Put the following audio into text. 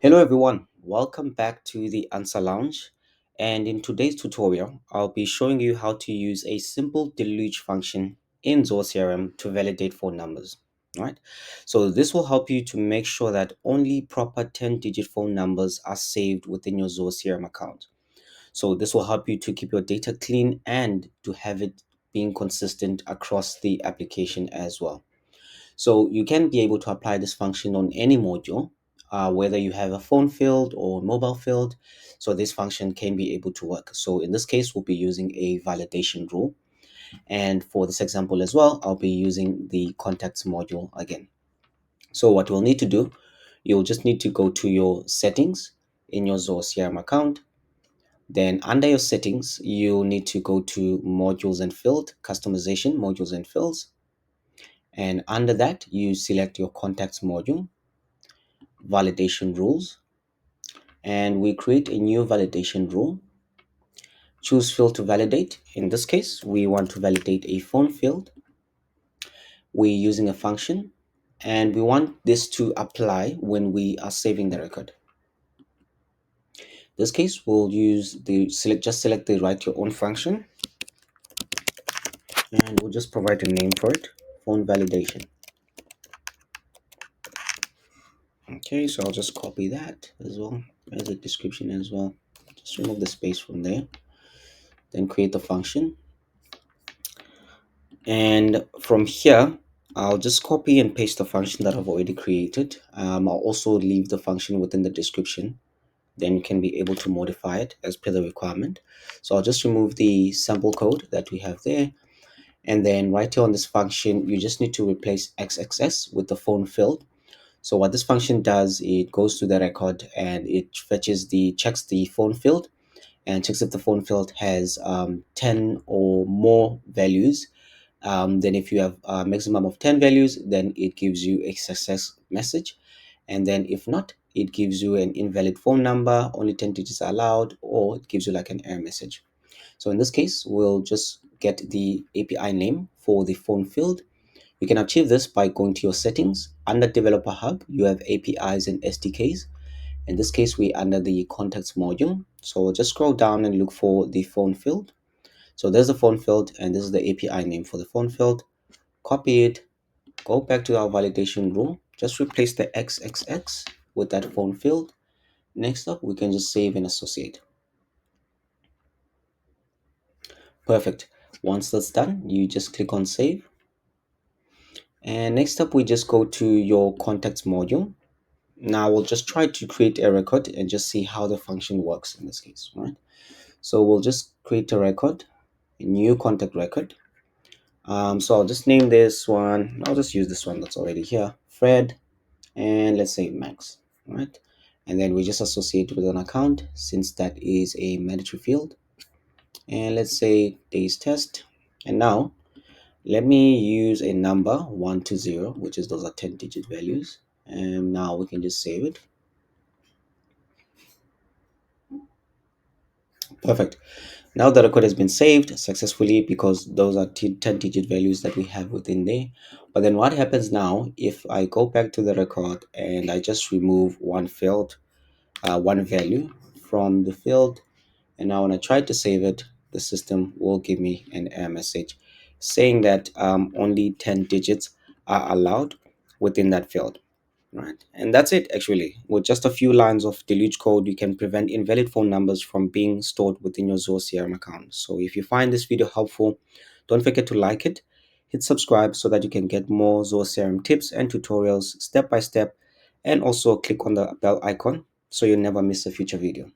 Hello everyone, welcome back to the Answer Lounge. And in today's tutorial, I'll be showing you how to use a simple deluge function in Zoho CRM to validate phone numbers. Right? So this will help you to make sure that only proper 10-digit phone numbers are saved within your Zoho CRM account. So this will help you to keep your data clean and to have it being consistent across the application as well. So you can be able to apply this function on any module, whether you have a phone field or mobile field. So this function can be able to work. So in this case, we'll be using a validation rule. And for this example as well, I'll be using the contacts module again. So what we'll need to do, you'll just need to go to your settings in your Zoho CRM account. Then under your settings, you'll need to go to modules and field, customization, modules and fields. And under that, you select your contacts module, validation rules, and we create a new validation rule. Choose field to validate. In this case, we want to validate a phone field. We're using a function, and we want this to apply when we are saving the record. In this case, we'll use the select the write your own function, and we'll just provide a name for it, phone validation. Okay, so I'll just copy that as well as a description as well. Just remove the space from there, then create the function. And from here, I'll just copy and paste the function that I've already created. I'll also leave the function within the description. Then you can be able to modify it as per the requirement. So I'll just remove the sample code that we have there. And then right here on this function, you just need to replace XXX with the phone field. So what this function does, it goes to the record and it checks the phone field and checks if the phone field has 10 or more values. Then if you have a maximum of 10 values, then it gives you a success message. And then if not, it gives you an invalid phone number, only 10 digits are allowed, or it gives you like an error message. So in this case, we'll just get the API name for the phone field. You can achieve this by going to your settings. Under Developer Hub, you have APIs and SDKs. In this case, we're under the contacts module. So just scroll down and look for the phone field. So there's the phone field, and this is the API name for the phone field. Copy it, go back to our validation rule, just replace the XXX with that phone field. Next up, we can just save and associate. Perfect. Once that's done, you just click on save. And next up, we just go to your contacts module. Now we'll just try to create a record and just see how the function works in this case, right? So we'll just create a record, a new contact record. So I'll just name this one. I'll just use this one that's already here, Fred, and let's say Max, right? And then we just associate with an account since that is a mandatory field. And let's say days test. And now let me use a number 1 to 0, which is those are 10-digit values. And now we can just save it. Perfect. Now the record has been saved successfully because those are 10-digit values that we have within there. But then what happens now if I go back to the record and I just remove one field, one value from the field, and now when I try to save it, the system will give me an error message saying that only 10 digits are allowed within that field. Right, and that's it actually. With just a few lines of Deluge code, you can prevent invalid phone numbers from being stored within your Zoho CRM account. So if you find this video helpful, don't forget to like it, hit subscribe so that you can get more Zoho CRM tips and tutorials step by step, and also click on the bell icon so you'll never miss a future video.